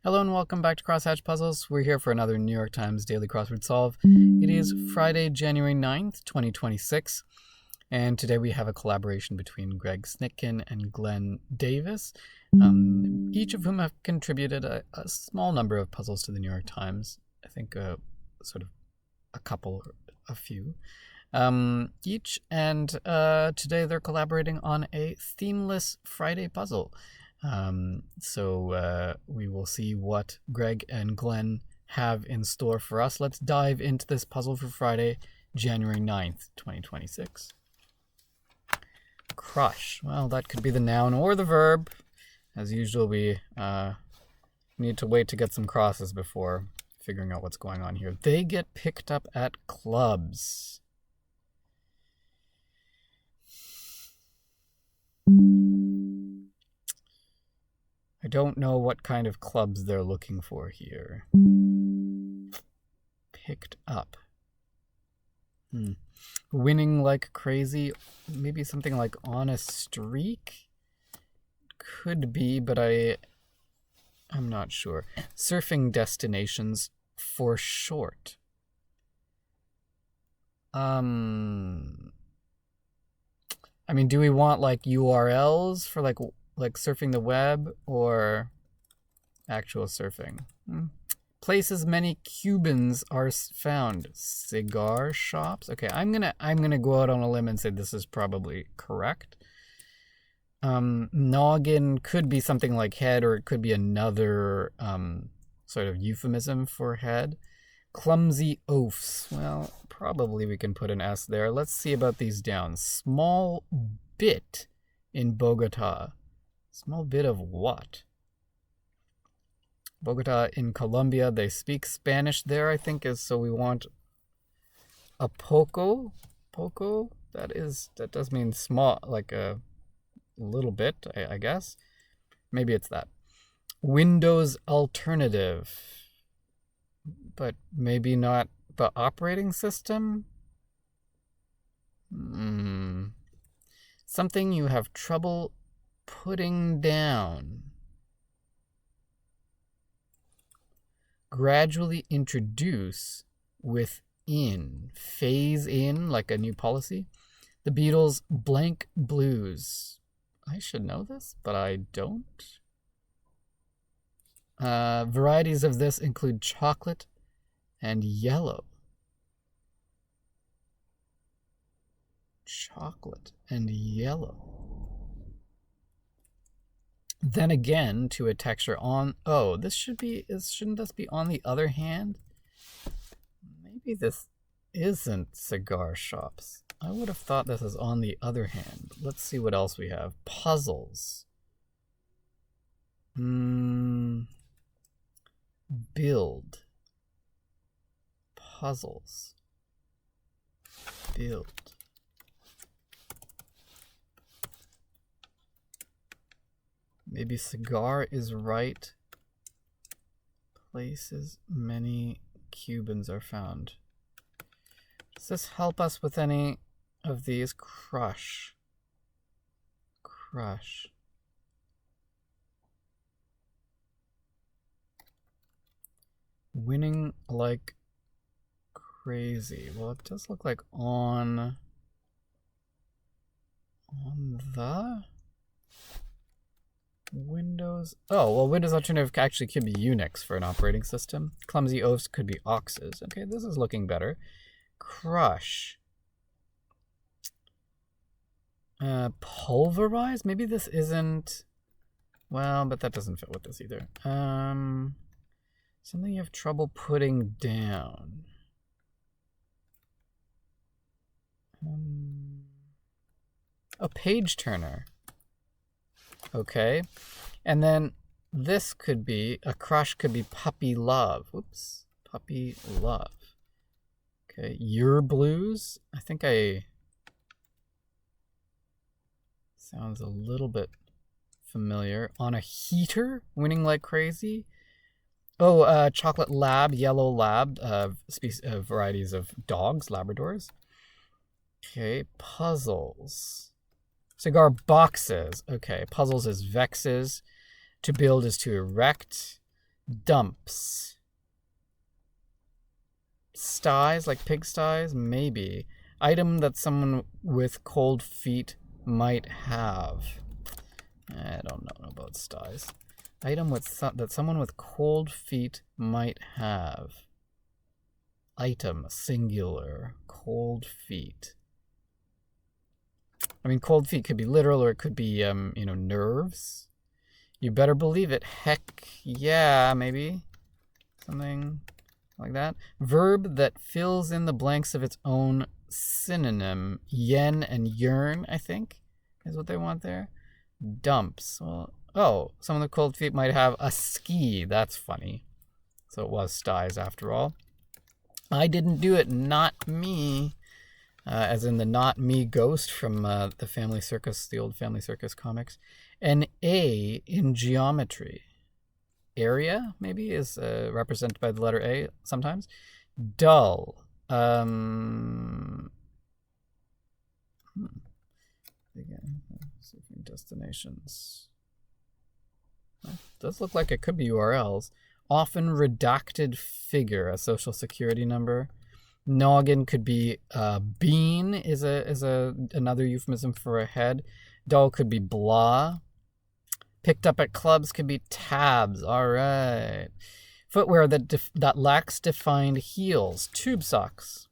Hello and welcome back to Crosshatch Puzzles. We're here for another New York Times Daily Crossword Solve. It is Friday, January 9th, 2026, and today we have a collaboration between Greg Snitkin and Glenn Davis, each of whom have contributed a small number of puzzles to the New York Times. I think sort of a few each, and today they're collaborating on a themeless Friday puzzle. So we will see what Greg and Glenn have in store for us. Let's dive into this puzzle for Friday, January 9th, 2026. Crush. Well, that could be the noun or the verb. As usual, we need to wait to get some crosses before figuring out what's going on here. They get picked up at clubs. I don't know what kind of clubs they're looking for here. Picked up. Winning like crazy. Maybe something like on a streak? Could be, but I'm not sure. Surfing destinations for short. I mean, do we want like URLs for like surfing the web or actual surfing? Places many Cubans are found. Cigar shops. Okay, I'm gonna go out on a limb and say this is probably correct. Noggin could be something like head, or it could be another sort of euphemism for head. Clumsy oafs. Well, probably we can put an S there. Let's see about these downs. Small bit in Bogota. Small bit of what? Bogota in Colombia. They speak Spanish there, I think, so we want a poco. Poco? That does mean small, like a little bit, I guess. Maybe it's that. Windows alternative. But maybe not the operating system? Something you have trouble putting down. Gradually introduce within. Phase in, like a new policy. The Beatles' Blank Blues. I should know this, but I don't. Varieties of this include chocolate and yellow. Chocolate and yellow. Then again, to a texture on... Oh, this shouldn't this be on the other hand? Maybe this isn't cigar shops. I would have thought this is on the other hand. Let's see what else we have. Puzzles. Build. Puzzles. Build. Maybe cigar is right. Places many Cubans are found. Does this help us with any of these? Crush. Crush. Winning like crazy. Well, it does look like on the Windows. Oh, well, Windows alternative actually could be Unix for an operating system. Clumsy oafs could be oxes. Okay, this is looking better. Crush. Pulverize? Maybe this isn't... Well, but that doesn't fit with this either. Something you have trouble putting down. A page turner. Okay. And then this could be, a crush could be puppy love. Whoops. Puppy love. Okay. Your blues. I think sounds a little bit familiar. On a heater. Winning like crazy. Oh, chocolate lab, yellow lab, varieties of dogs, Labradors. Okay, puzzles. Cigar boxes. Okay, puzzles is vexes. To build is to erect. Dumps. Sties, like pigsties? Maybe. Item that someone with cold feet might have. I don't know about sties. Item that someone with cold feet might have. Item, singular, cold feet. I mean, cold feet could be literal or it could be, nerves. You better believe it. Heck yeah, maybe. Something like that. Verb that fills in the blanks of its own synonym. Yen and yearn, I think, is what they want there. Dumps. Well, someone with cold feet might have a ski. That's funny. So it was sties after all. I didn't do it, not me. As in the not me ghost from the Family Circus, the old Family Circus comics. An A in geometry. Area, maybe, is represented by the letter A sometimes. Dull. Again, surfing destinations. Does look like it could be URLs. Often redacted figure, a social security number. Noggin could be bean is another euphemism for a head. Dull could be blah. Picked up at clubs could be tabs. All right. Footwear that lacks defined heels. Tube socks.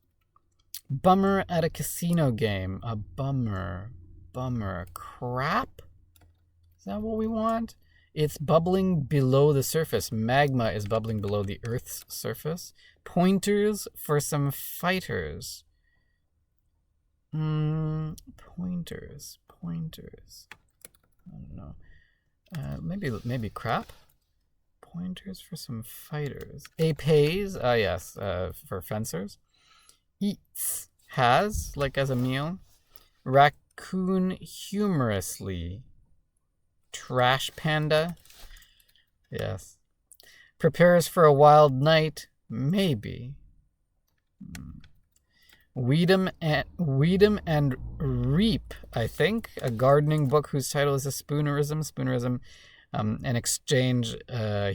Bummer at a casino game. A bummer. Crap? Is that what we want? It's bubbling below the surface. Magma is bubbling below the Earth's surface. Pointers for some fighters. Pointers. I don't know. Maybe crap. Pointers for some fighters. Épées. Yes. For fencers. Eats. Has, like as a meal. Raccoon humorously. Trash panda. Yes. Prepares for a wild night. Maybe. Weed'em and Reap, I think. A gardening book whose title is a spoonerism. Spoonerism, an exchange,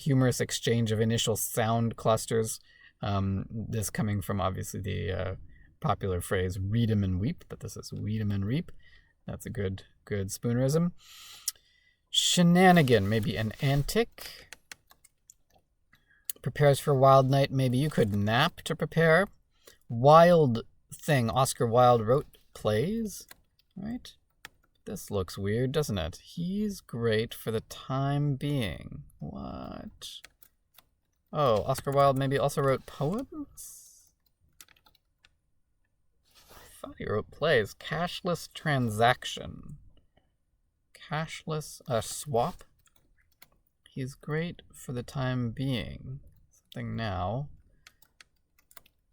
humorous exchange of initial sound clusters. This coming from obviously the popular phrase read 'em and weep, but this is weed 'em and reap. That's a good spoonerism. Shenanigan, maybe an antic. Prepares for a wild night, maybe you could nap to prepare. Wild thing, Oscar Wilde wrote plays, right? This looks weird, doesn't it? He's great for the time being. What? Oh, Oscar Wilde maybe also wrote poems? I thought he wrote plays. Cashless transaction. Cashless swap. He's great for the time being. Something now.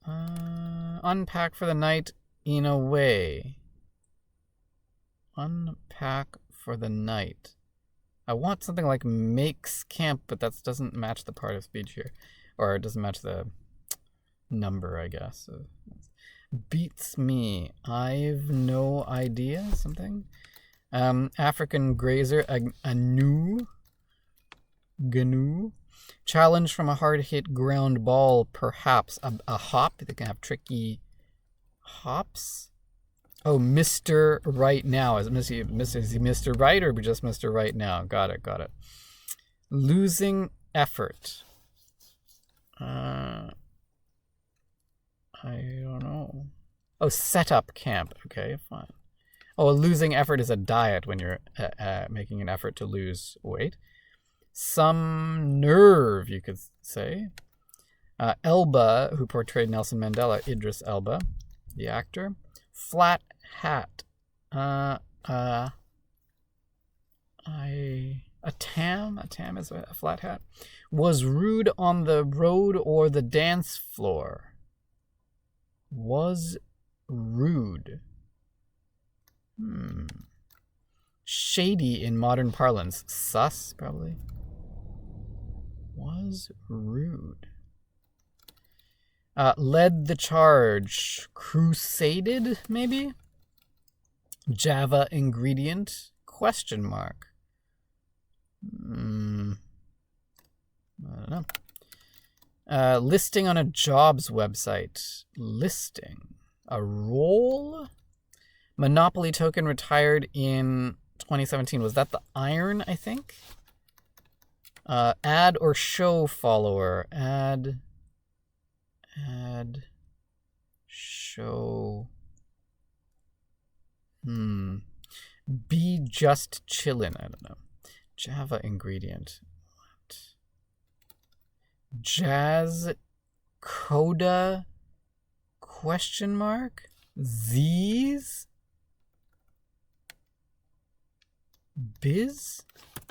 Unpack for the night in a way. Unpack for the night. I want something like makes camp, but that doesn't match the part of speech here. Or it doesn't match the number, I guess. So, beats me. I've no idea. Something. African grazer. Gnu. Challenge from a hard-hit ground ball, perhaps. A hop. They can have tricky hops. Oh, Mr. Right Now. Is he Mr. Right or just Mr. Right Now? Got it. Losing effort. I don't know. Oh, set up camp. Okay, fine. Oh, a losing effort is a diet when you're making an effort to lose weight. Some nerve, you could say. Elba, who portrayed Nelson Mandela, Idris Elba, the actor. Flat hat. A tam is a flat hat. Was rude on the road or the dance floor. Was rude. Shady in modern parlance. Sus, probably. Was rude. Led the charge. Crusaded, maybe? Java ingredient? Question mark. I don't know. Listing on a jobs website. Listing. A role? Monopoly token retired in 2017. Was that the iron, I think? Add or show follower. Add, show. Be just chillin'. I don't know. Java ingredient. What? Jazz Coda question mark? Z's? Biz?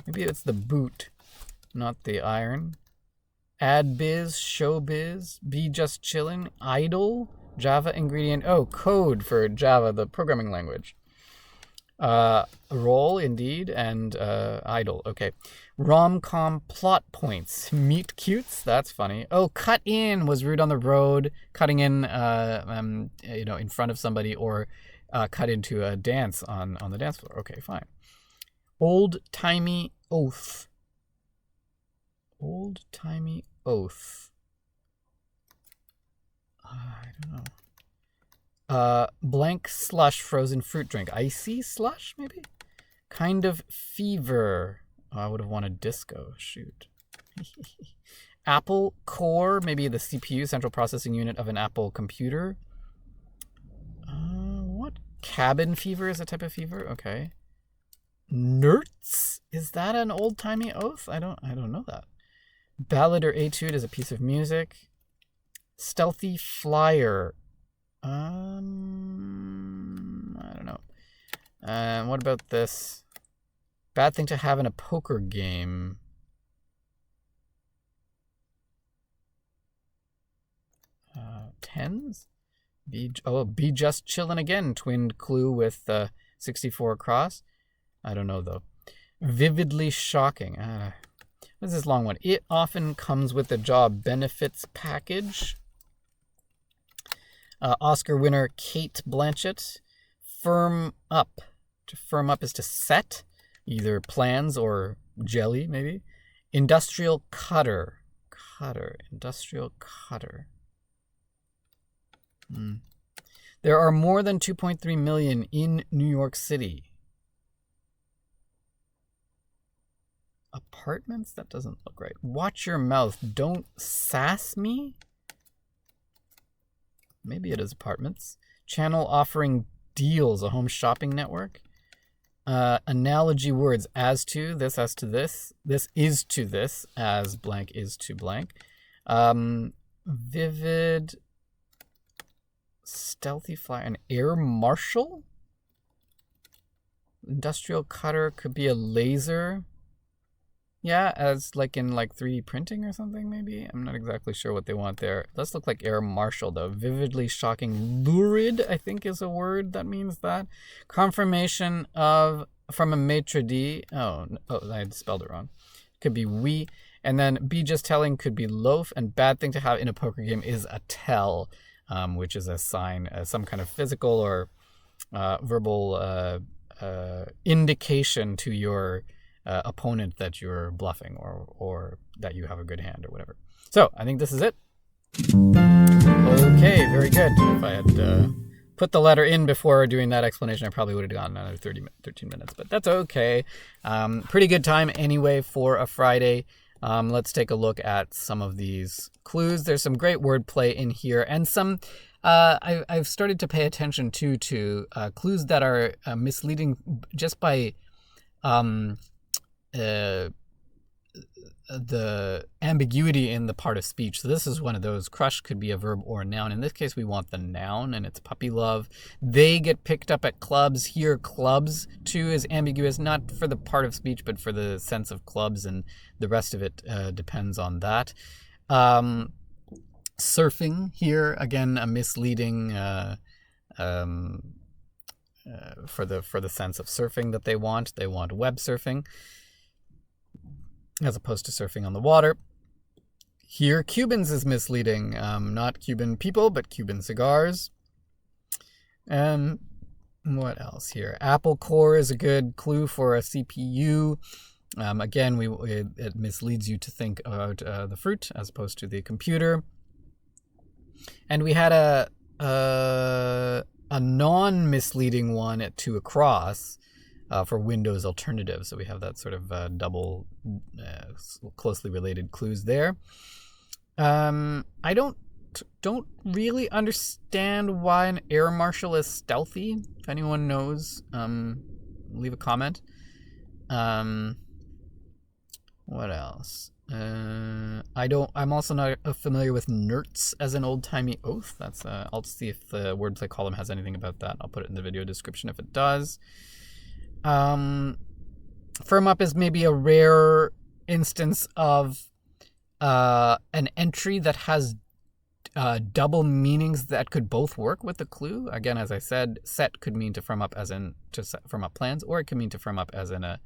Maybe it's the boot, not the iron. Add biz, show biz, be just chillin', idle, Java ingredient. Oh, code for Java, the programming language. Role, indeed, and idle. Okay. Rom-com plot points. Meet cutes. That's funny. Oh, cut in was rude on the road. Cutting in, in front of somebody, or cut into a dance on the dance floor. Okay, fine. Old-timey oath. Old-timey oath. I don't know. Blank slush frozen fruit drink. Icy slush, maybe? Kind of fever. Oh, I would have wanted disco. Shoot. Apple core, maybe the CPU, central processing unit of an Apple computer. What? Cabin fever is a type of fever? Okay. Nerds? Is that an old-timey oath? I don't know that. Ballad or etude is a piece of music. Stealthy flyer. I don't know. What about this? Bad thing to have in a poker game. Tens? Be just chillin' again. Twinned clue with 64 across. I don't know, though. Vividly shocking. What's this long one? It often comes with a job benefits package. Oscar winner Kate Blanchett. Firm up. To firm up is to set. Either plans or jelly, maybe. Industrial cutter. Industrial cutter. There are more than 2.3 million in New York City. Apartments? That doesn't look right. Watch your mouth. Don't sass me? Maybe it is apartments. Channel offering deals. A home shopping network. Analogy words. As to, this as to this. This is to this. As blank is to blank. Vivid. Stealthy fly. An air marshal? Industrial cutter could be a laser. Yeah, as like in 3D printing or something, maybe? I'm not exactly sure what they want there. It does look like air marshal, though. Vividly shocking. Lurid, I think, is a word that means that. Confirmation of, from a maitre d'. Oh, I had spelled it wrong. Could be we. And then be just telling could be loaf. And bad thing to have in a poker game is a tell, which is a sign, some kind of physical or verbal indication to your opponent that you're bluffing or that you have a good hand or whatever. So I think this is it. Okay, very good. If I had put the letter in before doing that explanation, I probably would have gone another 13 minutes, but that's okay. Pretty good time anyway for a Friday. Let's take a look at some of these clues. There's some great wordplay in here, and some I've started to pay attention to clues that are misleading just by the ambiguity in the part of speech. So this is one of those. Crush could be a verb or a noun. In this case, we want the noun, and it's puppy love. They get picked up at clubs. Here, clubs, too, is ambiguous, not for the part of speech, but for the sense of clubs, and the rest of it depends on that. Surfing, here, again, a misleading for the sense of surfing that they want. They want web surfing, as opposed to surfing on the water. Here, Cubans is misleading. Not Cuban people, but Cuban cigars. What else here? Apple core is a good clue for a CPU. Again, it misleads you to think about the fruit as opposed to the computer. And we had a non-misleading one at 2 across for Windows alternative. So we have that sort of double closely related clues there. I don't really understand why an air marshal is stealthy. If anyone knows, leave a comment. What else? I'm also not familiar with nerts as an old-timey oath. That's I'll see if the wordplay column has anything about that. I'll put it in the video description if it does. Firm up is maybe a rare instance of an entry that has double meanings that could both work with the clue. Again, as I said, set could mean to firm up as in to firm up plans, or it could mean to firm up as in a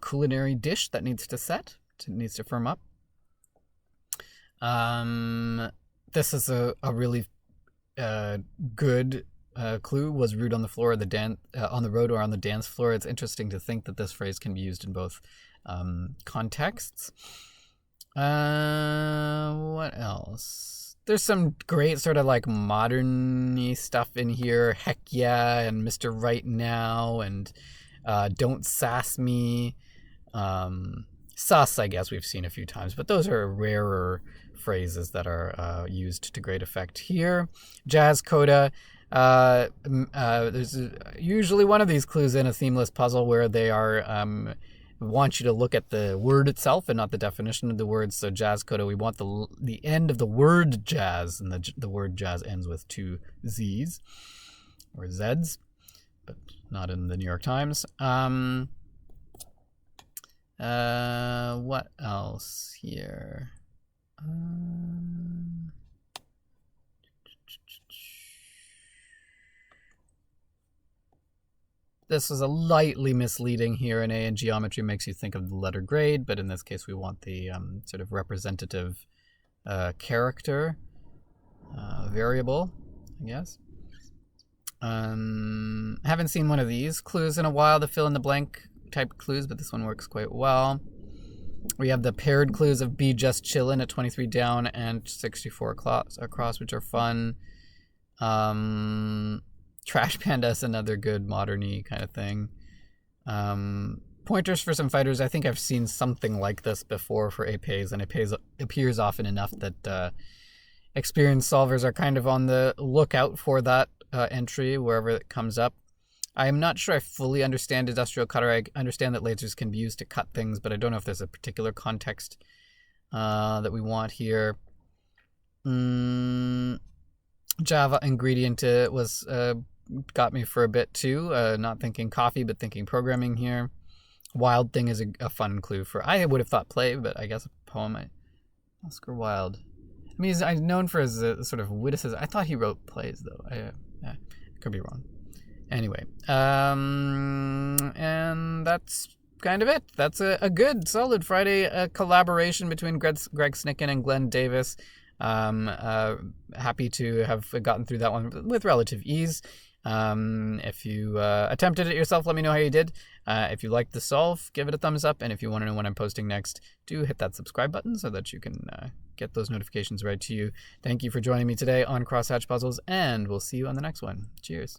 culinary dish that needs to set, needs to firm up. This is a really good clue. Was rude on the floor, on the road, or on the dance floor. It's interesting to think that this phrase can be used in both contexts. What else? There's some great sort of like modern-y stuff in here. Heck yeah, and Mr. Right Now, and don't sass me. Sus, I guess we've seen a few times, but those are rarer phrases that are used to great effect here. Jazz coda. There's usually one of these clues in a themeless puzzle where they are want you to look at the word itself and not the definition of the word. So jazz coda, we want the end of the word jazz, and the word jazz ends with 2 Z's or Z's, but not in the New York Times. What else here? This is a lightly misleading here. An A in geometry makes you think of the letter grade, but in this case we want the sort of representative character variable, I guess. Haven't seen one of these clues in a while, the fill in the blank type clues, but this one works quite well. We have the paired clues of be just chillin' at 23 down and 64 across, which are fun. Trash Panda is another good modern-y kind of thing. Pointers for some fighters. I think I've seen something like this before for épées, and épées appears often enough that experienced solvers are kind of on the lookout for that entry wherever it comes up. I am not sure I fully understand industrial cutter. I understand that lasers can be used to cut things, but I don't know if there's a particular context that we want here. Java ingredient was got me for a bit too. Not thinking coffee, but thinking programming here. Wild thing is a fun clue for, I would have thought play, but I guess a poem. Oscar Wilde. I mean, he's known for his sort of witticism. I thought he wrote plays though. I could be wrong. Anyway, and that's kind of it. That's a good, solid Friday collaboration between Greg Snicken and Glenn Davis. Happy to have gotten through that one with relative ease. If you attempted it yourself, let me know how you did. If you liked the solve, give it a thumbs up. And if you want to know when I'm posting next, do hit that subscribe button so that you can get those notifications right to you. Thank you for joining me today on Crosshatch Puzzles, and we'll see you on the next one. Cheers.